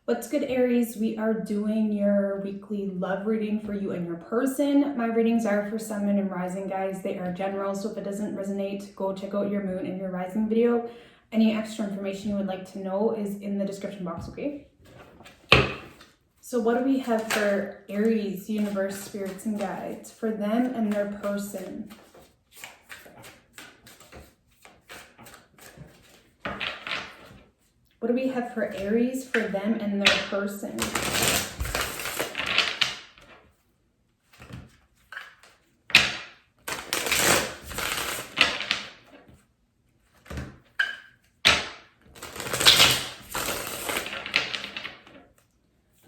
What's good, Aries? We are doing your weekly love reading for you and your person. My readings are for Sun, Moon, and Rising, guys. They are general, so if it doesn't resonate, go check out your Moon and your Rising video. Any extra information you would like to know is in the description box, okay? So what do we have for Aries, universe, spirits, and guides for them and their person? What do we have for Aries, for them and their person?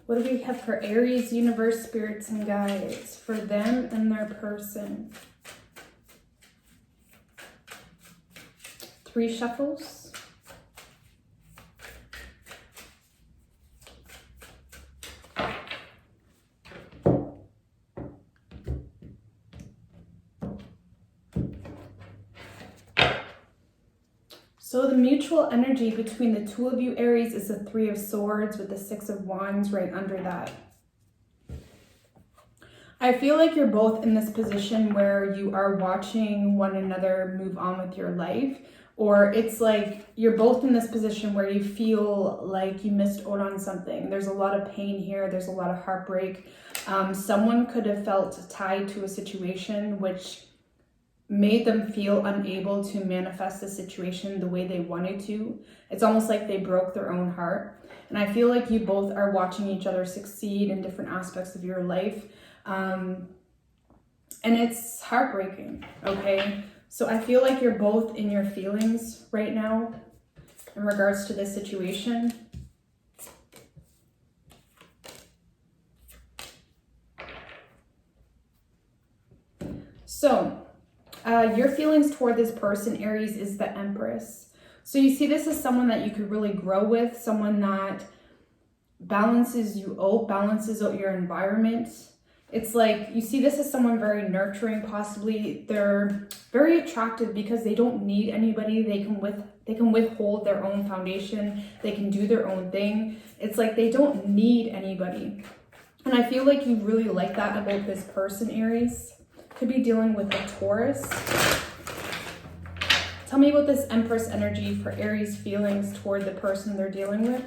What do we have for Aries, universe, spirits, and guides for them and their person? 3 shuffles. So the mutual energy between the two of you, Aries, is the 3 of Swords with the 6 of Wands right under that. I feel like you're both in this position where you are watching one another move on with your life, or it's like you're both in this position where you feel like you missed out on something. There's a lot of pain here. There's a lot of heartbreak. Someone could have felt tied to a situation which made them feel unable to manifest the situation the way they wanted to. It's almost like they broke their own heart. And I feel like you both are watching each other succeed in different aspects of your life. And it's heartbreaking, okay? So I feel like you're both in your feelings right now in regards to this situation. So, your feelings toward this person, Aries, is the Empress. So you see this as someone that you could really grow with, someone that balances you out, balances out your environment. It's like you see this as someone very nurturing, possibly. They're very attractive because they don't need anybody. They can withhold their own foundation. They can do their own thing. It's like they don't need anybody. And I feel like you really like that about this person, Aries. Could be dealing with a Taurus. Tell me about this Empress energy for Aries' feelings toward the person they're dealing with.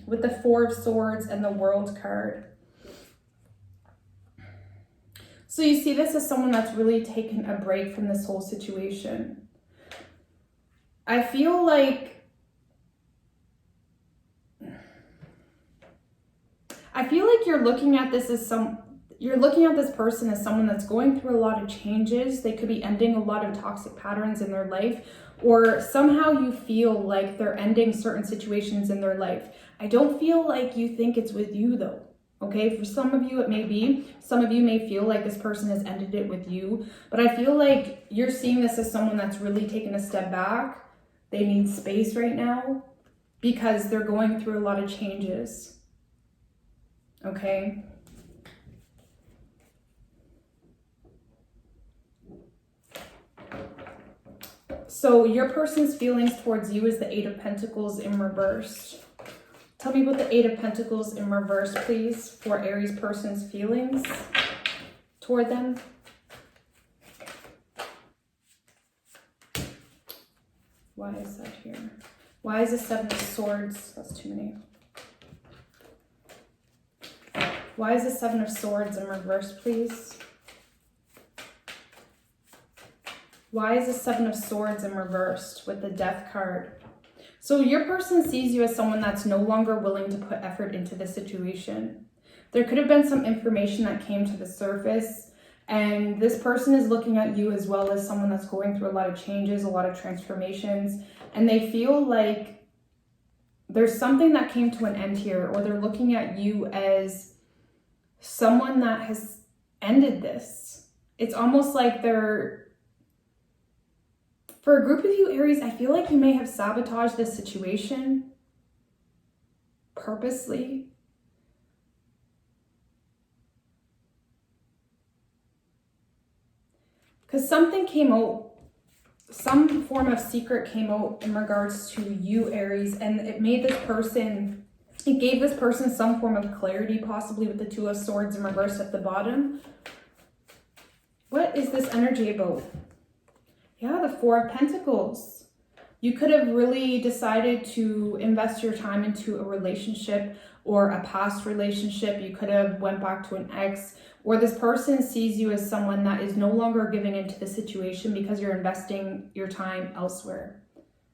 With the 4 of Swords and the World card. So you see this as someone that's really taken a break from this whole situation. I feel like you're looking at this as this person as someone that's going through a lot of changes. They could be ending a lot of toxic patterns in their life, or somehow you feel like they're ending certain situations in their life. I don't feel like you think it's with you though. Okay, for some of you it may be. Some of you may feel like this person has ended it with you, but I feel like you're seeing this as someone that's really taken a step back. They need space right now because they're going through a lot of changes. Okay. So your person's feelings towards you is the 8 of Pentacles in reverse. Tell me about the 8 of Pentacles in reverse, please, for Aries person's feelings toward them. Why is that here? Why is the 7 of Swords? That's too many. Why is the 7 of Swords in reverse, please? Why is the 7 of Swords in reverse with the Death card? So your person sees you as someone that's no longer willing to put effort into the situation. There could have been some information that came to the surface, and this person is looking at you as well as someone that's going through a lot of changes, a lot of transformations, and they feel like there's something that came to an end here, or they're looking at you as someone that has ended this. It's almost like for a group of you, Aries, I feel like you may have sabotaged this situation purposely. Because something came out some form of secret came out in regards to you, Aries, and it made this person, it gave this person some form of clarity, possibly with the Two of Swords in reverse at the bottom. What is this energy about? Yeah, the Four of Pentacles. You could have really decided to invest your time into a relationship or a past relationship. You could have went back to an ex, or this person sees you as someone that is no longer giving into the situation because you're investing your time elsewhere.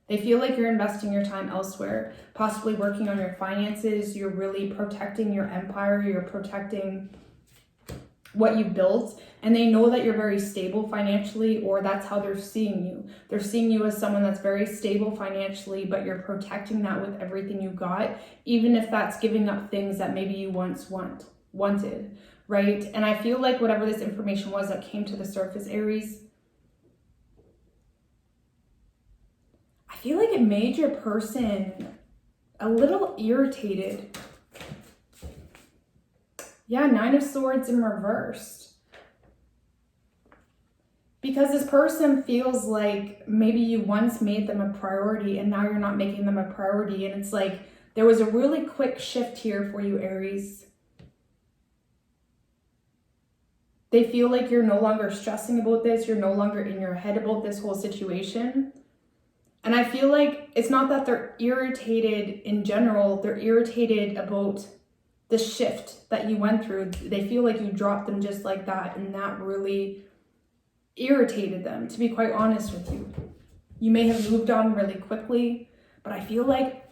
They feel like you're investing your time elsewhere, possibly working on your finances. You're really protecting your empire. You're protecting what you built, and they know that you're very stable financially, or that's how they're seeing you. They're seeing you as someone that's very stable financially, but you're protecting that with everything you got, even if that's giving up things that maybe you once wanted, right? And I feel like whatever this information was that came to the surface, Aries, I feel like it made your person a little irritated. Yeah, Nine of Swords in reverse. Because this person feels like maybe you once made them a priority and now you're not making them a priority. And it's like there was a really quick shift here for you, Aries. They feel like you're no longer stressing about this. You're no longer in your head about this whole situation. And I feel like it's not that they're irritated in general. They're irritated about the shift that you went through. They feel like you dropped them just like that, and that really irritated them, to be quite honest with you. You may have moved on really quickly, but I feel like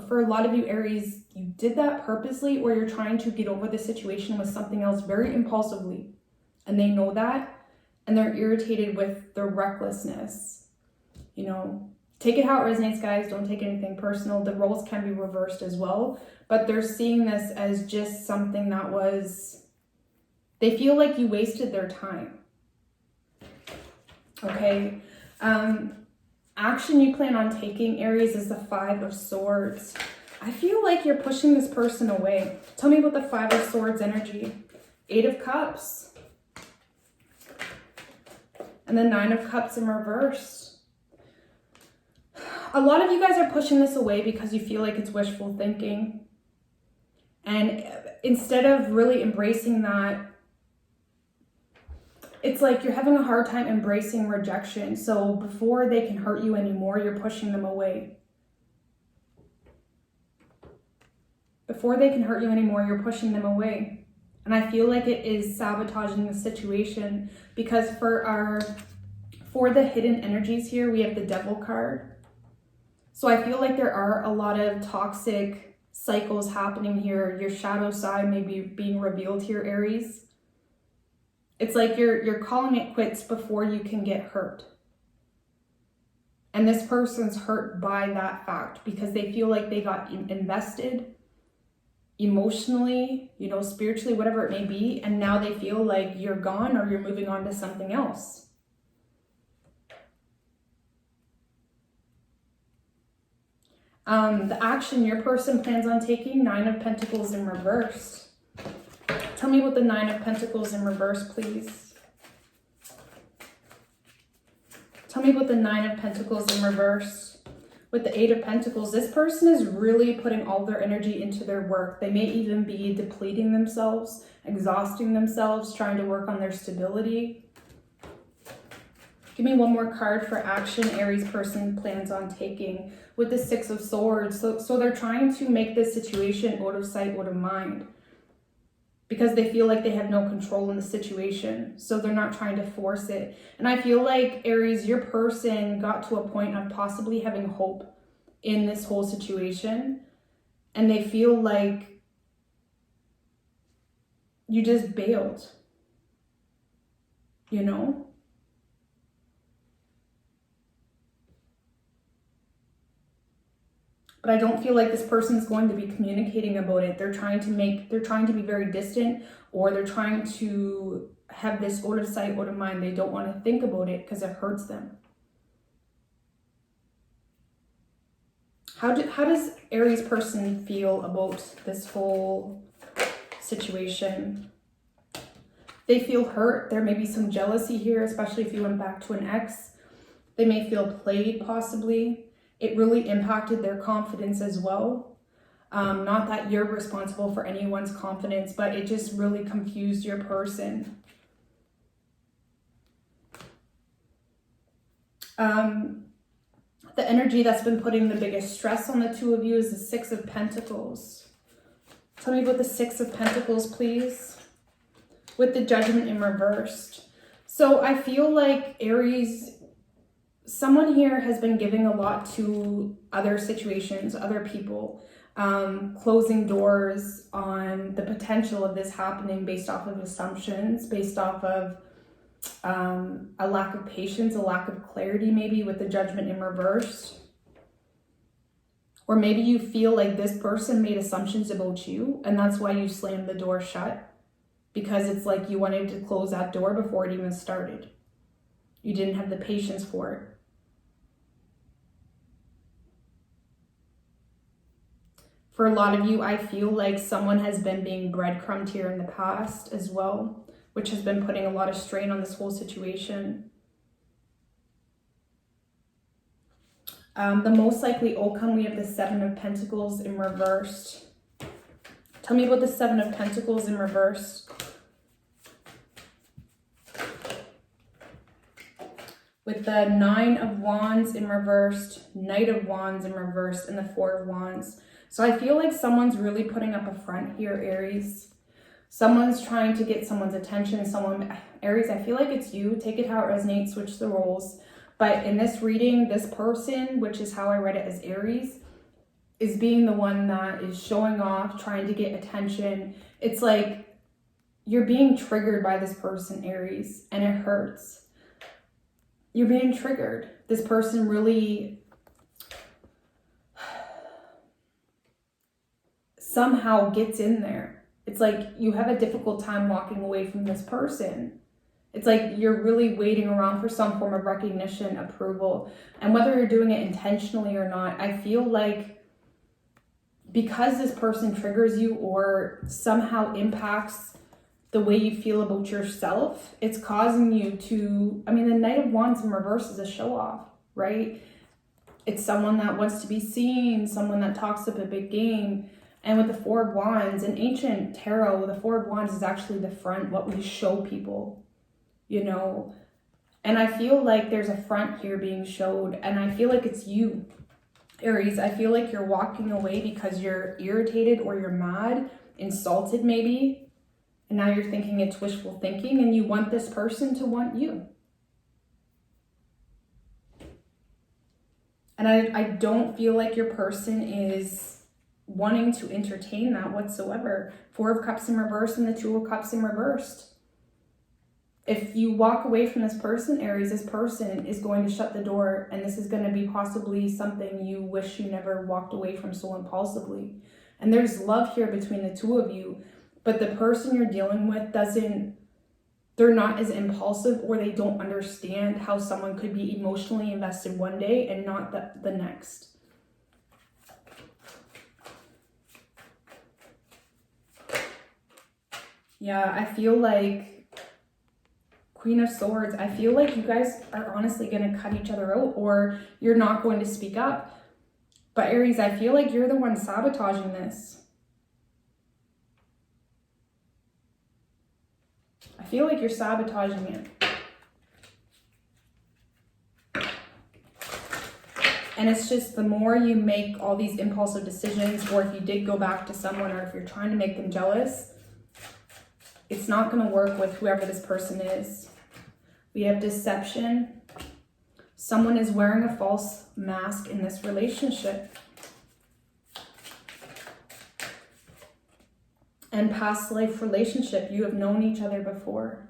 for a lot of you, Aries, you did that purposely, or you're trying to get over the situation with something else very impulsively, and they know that, and they're irritated with the recklessness. You know, take it how it resonates, guys. Don't take anything personal. The roles can be reversed as well, but they're seeing this as just something that was, they feel like you wasted their time. Okay. Action you plan on taking, Aries, is the Five of Swords. I feel like you're pushing this person away. Tell me about the Five of Swords energy. Eight of Cups. And the Nine of Cups in reverse. A lot of you guys are pushing this away because you feel like it's wishful thinking. And instead of really embracing that, it's like you're having a hard time embracing rejection. So before they can hurt you anymore, you're pushing them away. Before they can hurt you anymore, you're pushing them away. And I feel like it is sabotaging the situation, because for the hidden energies here, we have the Devil card. So I feel like there are a lot of toxic cycles happening here. Your shadow side may be being revealed here, Aries. It's like you're calling it quits before you can get hurt. And this person's hurt by that fact because they feel like they got invested emotionally, you know, spiritually, whatever it may be, and now they feel like you're gone or you're moving on to something else. The action your person plans on taking, Nine of Pentacles in reverse. Tell me about the Nine of Pentacles in reverse, please. Tell me about the Nine of Pentacles in reverse. With the Eight of Pentacles, this person is really putting all their energy into their work. They may even be depleting themselves, exhausting themselves, trying to work on their stability. Give me one more card for action Aries person plans on taking. With the Six of Swords. So they're trying to make this situation out of sight, out of mind, because they feel like they have no control in the situation. So they're not trying to force it. And I feel like, Aries, your person got to a point of possibly having hope in this whole situation. And they feel like you just bailed, you know? But I don't feel like this person's going to be communicating about it. They're trying to be very distant, or they're trying to have this out of sight, out of mind. They don't want to think about it because it hurts them. How does Aries person feel about this whole situation? They feel hurt. There may be some jealousy here, especially if you went back to an ex. They may feel played, possibly. It really impacted their confidence as well. Not that you're responsible for anyone's confidence, but it just really confused your person. The energy that's been putting the biggest stress on the two of you is the Six of Pentacles. Tell me about the Six of Pentacles, please. With the Judgment in reversed. So I feel like Aries, someone here has been giving a lot to other situations, other people, closing doors on the potential of this happening based off of assumptions, based off of a lack of patience, a lack of clarity, maybe with the Judgment in reverse. Or maybe you feel like this person made assumptions about you and that's why you slammed the door shut, because it's like you wanted to close that door before it even started. You didn't have the patience for it. For a lot of you, I feel like someone has been being breadcrumbed here in the past as well, which has been putting a lot of strain on this whole situation. The most likely outcome, we have the Seven of Pentacles in reversed. Tell me about the Seven of Pentacles in reversed. With the Nine of Wands in reversed, Knight of Wands in reversed, and the Four of Wands. So I feel like someone's really putting up a front here, Aries. Someone's trying to get someone's attention. Aries, I feel like it's you. Take it how it resonates, switch the roles. But in this reading, this person, which is how I read it as Aries, is being the one that is showing off, trying to get attention. It's like you're being triggered by this person, Aries, and it hurts. You're being triggered. This person really somehow gets in there. It's like you have a difficult time walking away from this person. It's like you're really waiting around for some form of recognition, approval. And whether you're doing it intentionally or not, I feel like because this person triggers you or somehow impacts the way you feel about yourself, it's causing you to, the Knight of Wands in reverse is a show off, right? It's someone that wants to be seen, someone that talks up a big game. And with the Four of Wands, in ancient tarot, the Four of Wands is actually the front, what we show people, you know. And I feel like there's a front here being showed, and I feel like it's you, Aries. I feel like you're walking away because you're irritated or you're mad, insulted maybe, and now you're thinking it's wishful thinking, and you want this person to want you. And I don't feel like your person is wanting to entertain that whatsoever. Four of Cups in reverse and the Two of Cups in reversed. If you walk away from this person, Aries, this person is going to shut the door, and this is going to be possibly something you wish you never walked away from so impulsively. And there's love here between the two of you, but the person you're dealing with they're not as impulsive, or they don't understand how someone could be emotionally invested one day and not the next. Yeah, I feel like Queen of Swords, I feel like you guys are honestly going to cut each other out, or you're not going to speak up. But Aries, I feel like you're the one sabotaging this. I feel like you're sabotaging it. And it's just the more you make all these impulsive decisions, or if you did go back to someone, or if you're trying to make them jealous, it's not going to work with whoever this person is. We have deception. Someone is wearing a false mask in this relationship. And past life relationship. You have known each other before.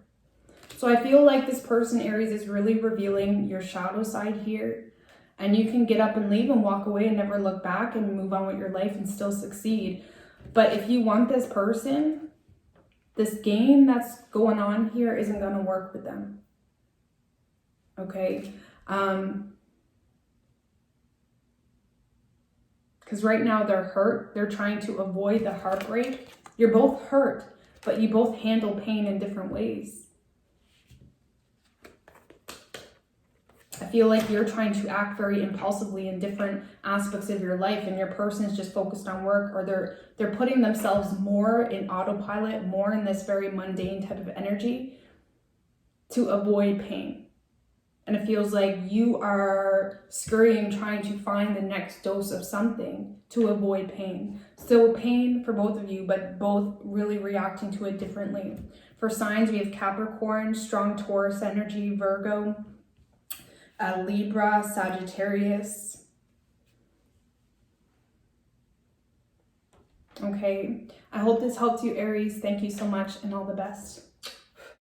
So I feel like this person, Aries, is really revealing your shadow side here. And you can get up and leave and walk away and never look back and move on with your life and still succeed. But if you want this person, this game that's going on here isn't going to work with them. Okay? Because right now they're hurt. They're trying to avoid the heartbreak. You're both hurt, but you both handle pain in different ways. I feel like you're trying to act very impulsively in different aspects of your life, and your person is just focused on work, or they're putting themselves more in autopilot, more in this very mundane type of energy to avoid pain. And it feels like you are scurrying, trying to find the next dose of something to avoid pain. Still pain for both of you, but both really reacting to it differently. For signs, we have Capricorn, strong Taurus energy, Virgo, Libra, Sagittarius. Okay, I hope this helped you, Aries. Thank you so much, and all the best.